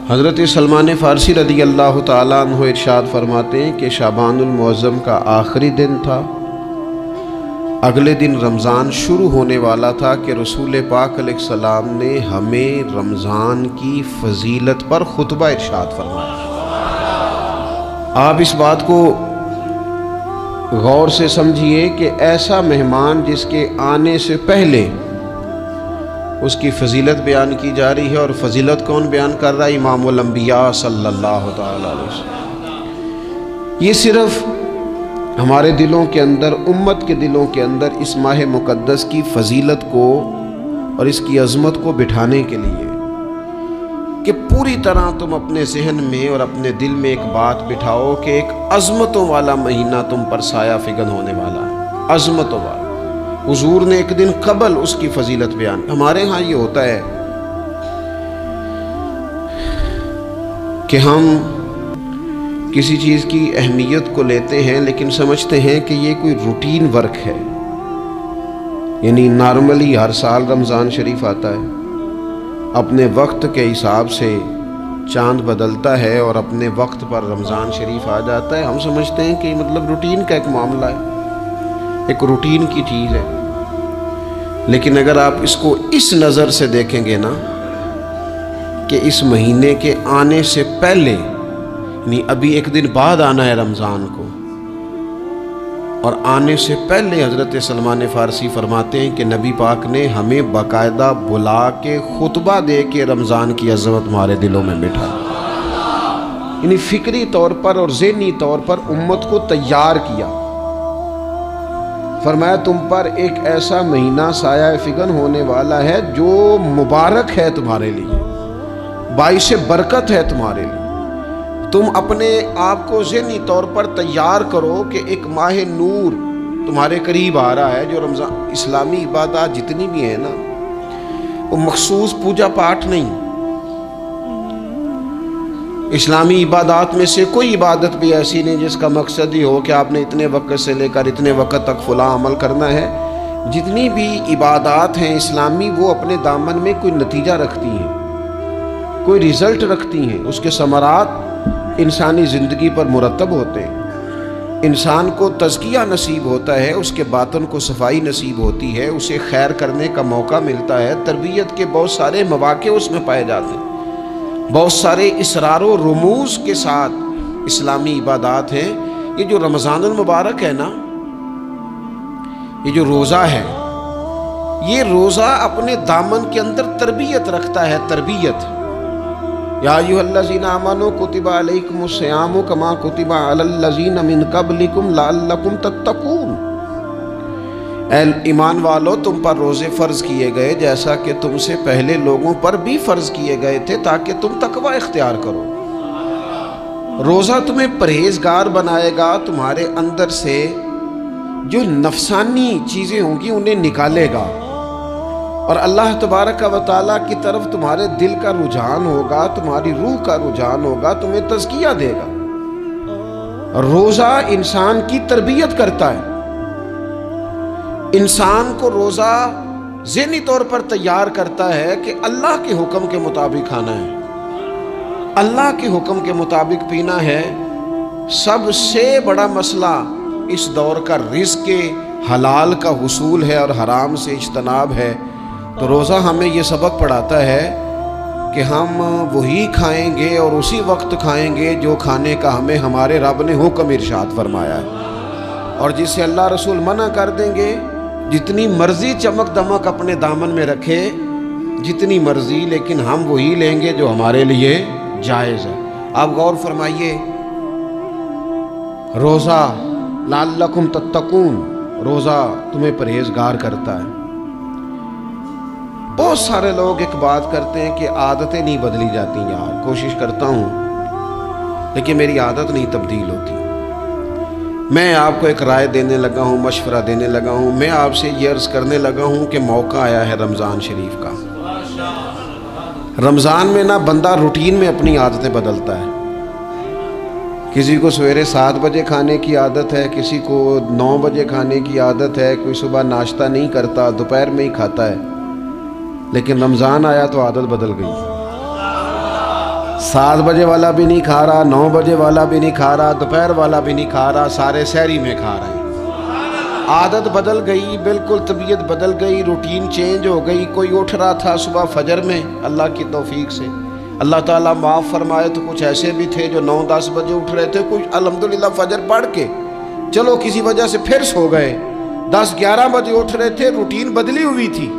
حضرت سلمان فارسی رضی اللہ تعالیٰ عنہ ارشاد فرماتے ہیں کہ شعبان المعظم کا آخری دن تھا، اگلے دن رمضان شروع ہونے والا تھا کہ رسول پاک علیہ السلام نے ہمیں رمضان کی فضیلت پر خطبہ ارشاد فرمایا۔ آپ اس بات کو غور سے سمجھیے کہ ایسا مہمان جس کے آنے سے پہلے اس کی فضیلت بیان کی جا رہی ہے، اور فضیلت کون بیان کر رہا ہے؟ امام الانبیاء صلی اللہ تعالیٰ علیہ وسلم۔ یہ صرف ہمارے دلوں کے اندر، امت کے دلوں کے اندر اس ماہ مقدس کی فضیلت کو اور اس کی عظمت کو بٹھانے کے لیے کہ پوری طرح تم اپنے ذہن میں اور اپنے دل میں ایک بات بٹھاؤ کہ ایک عظمتوں والا مہینہ تم پر سایہ فگن ہونے والا ہے، عظمتوں والا۔ حضور نے ایک دن قبل اس کی فضیلت بیان۔ ہمارے ہاں یہ ہوتا ہے کہ ہم کسی چیز کی اہمیت کو لیتے ہیں لیکن سمجھتے ہیں کہ یہ کوئی روٹین ورک ہے، یعنی نارملی ہر سال رمضان شریف آتا ہے، اپنے وقت کے حساب سے چاند بدلتا ہے اور اپنے وقت پر رمضان شریف آ جاتا ہے۔ ہم سمجھتے ہیں کہ یہ مطلب روٹین کا ایک معاملہ ہے، ایک روٹین کی چیز ہے۔ لیکن اگر آپ اس کو اس نظر سے دیکھیں گے نا کہ اس مہینے کے آنے سے پہلے، یعنی ابھی ایک دن بعد آنا ہے رمضان کو، اور آنے سے پہلے حضرت سلمان فارسی فرماتے ہیں کہ نبی پاک نے ہمیں باقاعدہ بلا کے خطبہ دے کے رمضان کی عظمت ہمارے دلوں میں بٹھا، یعنی فکری طور پر اور ذہنی طور پر امت کو تیار کیا۔ فرمایا تم پر ایک ایسا مہینہ سایہ فگن ہونے والا ہے جو مبارک ہے تمہارے لیے، باعث برکت ہے تمہارے لیے۔ تم اپنے آپ کو ذہنی طور پر تیار کرو کہ ایک ماہ نور تمہارے قریب آ رہا ہے۔ جو رمضان اسلامی عبادات جتنی بھی ہیں نا، وہ مخصوص پوجا پاٹ نہیں، اسلامی عبادات میں سے کوئی عبادت بھی ایسی نہیں جس کا مقصد ہی ہو کہ آپ نے اتنے وقت سے لے کر اتنے وقت تک فلاں عمل کرنا ہے۔ جتنی بھی عبادات ہیں اسلامی، وہ اپنے دامن میں کوئی نتیجہ رکھتی ہیں، کوئی رزلٹ رکھتی ہیں، اس کے ثمرات انسانی زندگی پر مرتب ہوتے ہیں۔ انسان کو تزکیہ نصیب ہوتا ہے، اس کے باطن کو صفائی نصیب ہوتی ہے، اسے خیر کرنے کا موقع ملتا ہے، تربیت کے بہت سارے مواقع اس میں پائے جاتے ہیں، بہت سارے اسرار و رموز کے ساتھ اسلامی عبادات ہیں۔ یہ جو رمضان المبارک ہے نا، یہ جو روزہ ہے، یہ روزہ اپنے دامن کے اندر تربیت رکھتا ہے، تربیت۔ یا ایھا الذین آمنوا کتب علیکم الصیام کما کتب علی الذین من قبلکم لعلکم تتقون۔ اے ایمان والو، تم پر روزے فرض کیے گئے جیسا کہ تم سے پہلے لوگوں پر بھی فرض کیے گئے تھے تاکہ تم تقوی اختیار کرو۔ روزہ تمہیں پرہیزگار بنائے گا، تمہارے اندر سے جو نفسانی چیزیں ہوں گی انہیں نکالے گا، اور اللہ تبارک و تعالیٰ کی طرف تمہارے دل کا رجحان ہوگا، تمہاری روح کا رجحان ہوگا، تمہیں تزکیہ دے گا۔ روزہ انسان کی تربیت کرتا ہے، انسان کو روزہ ذہنی طور پر تیار کرتا ہے کہ اللہ کے حکم کے مطابق کھانا ہے، اللہ کے حکم کے مطابق پینا ہے۔ سب سے بڑا مسئلہ اس دور کا رزق کے حلال کا حصول ہے اور حرام سے اجتناب ہے۔ تو روزہ ہمیں یہ سبق پڑھاتا ہے کہ ہم وہی کھائیں گے اور اسی وقت کھائیں گے جو کھانے کا ہمیں ہمارے رب نے حکم ارشاد فرمایا ہے، اور جس سے اللہ رسول منع کر دیں گے جتنی مرضی چمک دمک اپنے دامن میں رکھے، جتنی مرضی، لیکن ہم وہی لیں گے جو ہمارے لیے جائز ہے۔ آپ غور فرمائیے، روزہ لعلکم تتقون، روزہ تمہیں پرہیزگار کرتا ہے۔ بہت سارے لوگ ایک بات کرتے ہیں کہ عادتیں نہیں بدلی جاتی، یار کوشش کرتا ہوں لیکن میری عادت نہیں تبدیل ہوتی۔ میں آپ کو ایک رائے دینے لگا ہوں، مشورہ دینے لگا ہوں، میں آپ سے یہ عرض کرنے لگا ہوں کہ موقع آیا ہے رمضان شریف کا۔ رمضان میں نا بندہ روٹین میں اپنی عادتیں بدلتا ہے۔ کسی کو سویرے 7 بجے کھانے کی عادت ہے، کسی کو 9 بجے کھانے کی عادت ہے، کوئی صبح ناشتہ نہیں کرتا، دوپہر میں ہی کھاتا ہے۔ لیکن رمضان آیا تو عادت بدل گئی۔ 7 بجے والا بھی نہیں کھا رہا، 9 بجے والا بھی نہیں کھا رہا، دوپہر والا بھی نہیں کھا رہا، سارے سحری میں کھا رہے ہیں۔ عادت بدل گئی، بالکل طبیعت بدل گئی، روٹین چینج ہو گئی۔ کوئی اٹھ رہا تھا صبح فجر میں اللہ کی توفیق سے، اللہ تعالیٰ معاف فرمائے، تو کچھ ایسے بھی تھے جو 9-10 بجے اٹھ رہے تھے، کچھ الحمدللہ فجر پڑھ کے چلو کسی وجہ سے پھر سو گئے، 10-11 بجے اٹھ رہے تھے، روٹین بدلی ہوئی تھی۔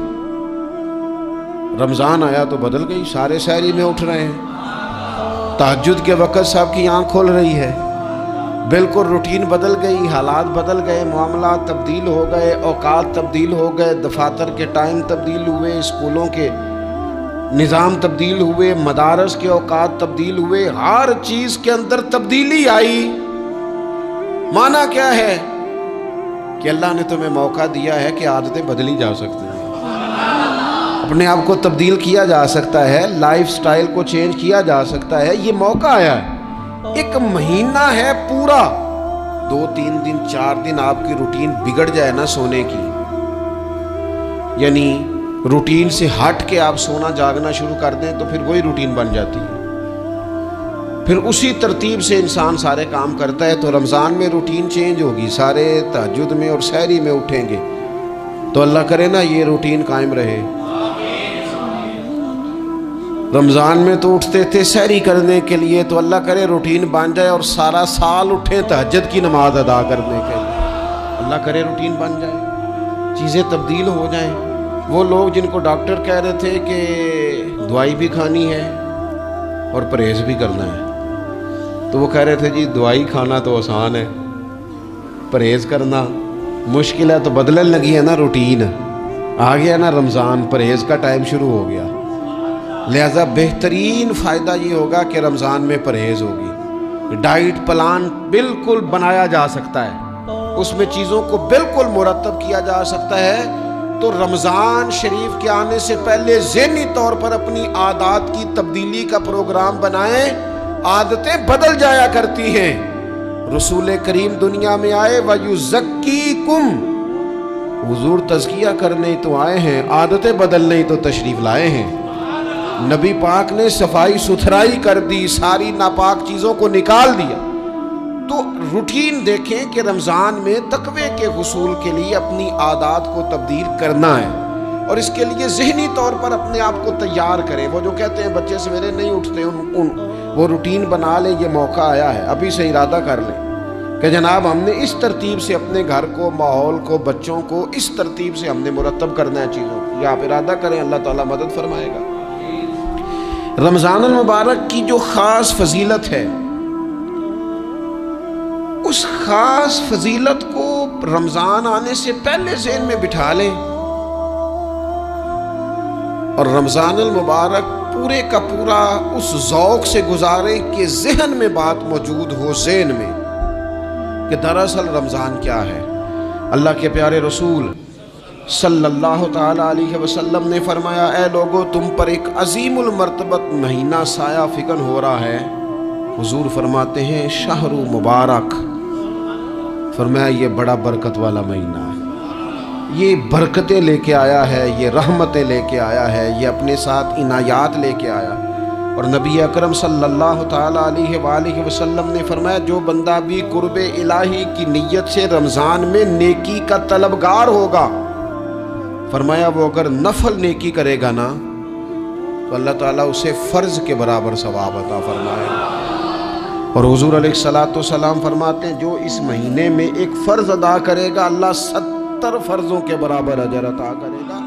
رمضان آیا تو بدل گئی، سارے سحری میں اٹھ رہے ہیں، تہجد کے وقت سب کی آنکھ کھول رہی ہے، بالکل روٹین بدل گئی، حالات بدل گئے، معاملات تبدیل ہو گئے، اوقات تبدیل ہو گئے، دفاتر کے ٹائم تبدیل ہوئے، اسکولوں کے نظام تبدیل ہوئے، مدارس کے اوقات تبدیل ہوئے، ہر چیز کے اندر تبدیلی آئی۔ معنی کیا ہے کہ اللہ نے تمہیں موقع دیا ہے کہ عادتیں بدلی جا سکتی ہیں، اپنے آپ کو تبدیل کیا جا سکتا ہے، لائف سٹائل کو چینج کیا جا سکتا ہے۔ یہ موقع آیا ہے، ایک مہینہ ہے پورا، 2-3 دن 4 دن آپ کی روٹین بگڑ جائے نا سونے کی، یعنی روٹین سے ہٹ کے آپ سونا جاگنا شروع کر دیں تو پھر وہی روٹین بن جاتی ہے، پھر اسی ترتیب سے انسان سارے کام کرتا ہے۔ تو رمضان میں روٹین چینج ہوگی، سارے تہجد میں اور سحری میں اٹھیں گے، تو اللہ کرے نا یہ روٹین قائم رہے۔ رمضان میں تو اٹھتے تھے سحری کرنے کے لیے، تو اللہ کرے روٹین بن جائے اور سارا سال اٹھیں تہجد کی نماز ادا کرنے کے لیے، اللہ کرے روٹین بن جائے، چیزیں تبدیل ہو جائیں۔ وہ لوگ جن کو ڈاکٹر کہہ رہے تھے کہ دوائی بھی کھانی ہے اور پرہیز بھی کرنا ہے، تو وہ کہہ رہے تھے جی دوائی کھانا تو آسان ہے، پرہیز کرنا مشکل ہے، تو بدلنے لگی ہے نا روٹین، آ گیا نا رمضان، پرہیز کا ٹائم شروع ہو گیا، لہذا بہترین فائدہ یہ ہوگا کہ رمضان میں پرہیز ہوگی، ڈائٹ پلان بالکل بنایا جا سکتا ہے، اس میں چیزوں کو بالکل مرتب کیا جا سکتا ہے۔ تو رمضان شریف کے آنے سے پہلے ذہنی طور پر اپنی عادات کی تبدیلی کا پروگرام بنائیں، عادتیں بدل جایا کرتی ہیں۔ رسول کریم دنیا میں آئے وَيُزَكِّيكُمْ، حضور تزکیہ کرنے تو آئے ہیں، عادتیں بدلنے تو تشریف لائے ہیں۔ نبی پاک نے صفائی ستھرائی کر دی، ساری ناپاک چیزوں کو نکال دیا۔ تو روٹین دیکھیں کہ رمضان میں تقوی کے حصول کے لیے اپنی عادات کو تبدیل کرنا ہے، اور اس کے لیے ذہنی طور پر اپنے آپ کو تیار کریں۔ وہ جو کہتے ہیں بچے سویرے نہیں اٹھتے، وہ روٹین بنا لیں، یہ موقع آیا ہے، ابھی سے ارادہ کر لیں کہ جناب ہم نے اس ترتیب سے اپنے گھر کو، ماحول کو، بچوں کو اس ترتیب سے ہم نے مرتب کرنا ہے چیزوں کو۔ یہ آپ ارادہ کریں، اللہ تعالیٰ مدد فرمائے گا۔ رمضان المبارک کی جو خاص فضیلت ہے، اس خاص فضیلت کو رمضان آنے سے پہلے ذہن میں بٹھا لیں، اور رمضان المبارک پورے کا پورا اس ذوق سے گزاریں کہ ذہن میں بات موجود ہو، ذہن میں کہ دراصل رمضان کیا ہے۔ اللہ کے پیارے رسول صلی اللہ تعالیٰ علیہ وسلم نے فرمایا، اے لوگو تم پر ایک عظیم المرتبت مہینہ سایہ فکن ہو رہا ہے۔ حضور فرماتے ہیں شہر مبارک، فرمایا یہ بڑا برکت والا مہینہ ہے، یہ برکتیں لے کے آیا ہے، یہ رحمتیں لے کے آیا ہے، یہ اپنے ساتھ عنایات لے کے آیا۔ اور نبی اکرم صلی اللہ تعالیٰ علیہ وآلہ وسلم نے فرمایا جو بندہ بھی قرب الہی کی نیت سے رمضان میں نیکی کا طلبگار ہوگا، فرمایا وہ اگر نفل نیکی کرے گا نا تو اللہ تعالیٰ اسے فرض کے برابر ثواب عطا فرمائے گا۔ اور حضور علیہ السلام فرماتے ہیں جو اس مہینے میں ایک فرض ادا کرے گا، اللہ 70 فرضوں کے برابر اجر عطا کرے گا۔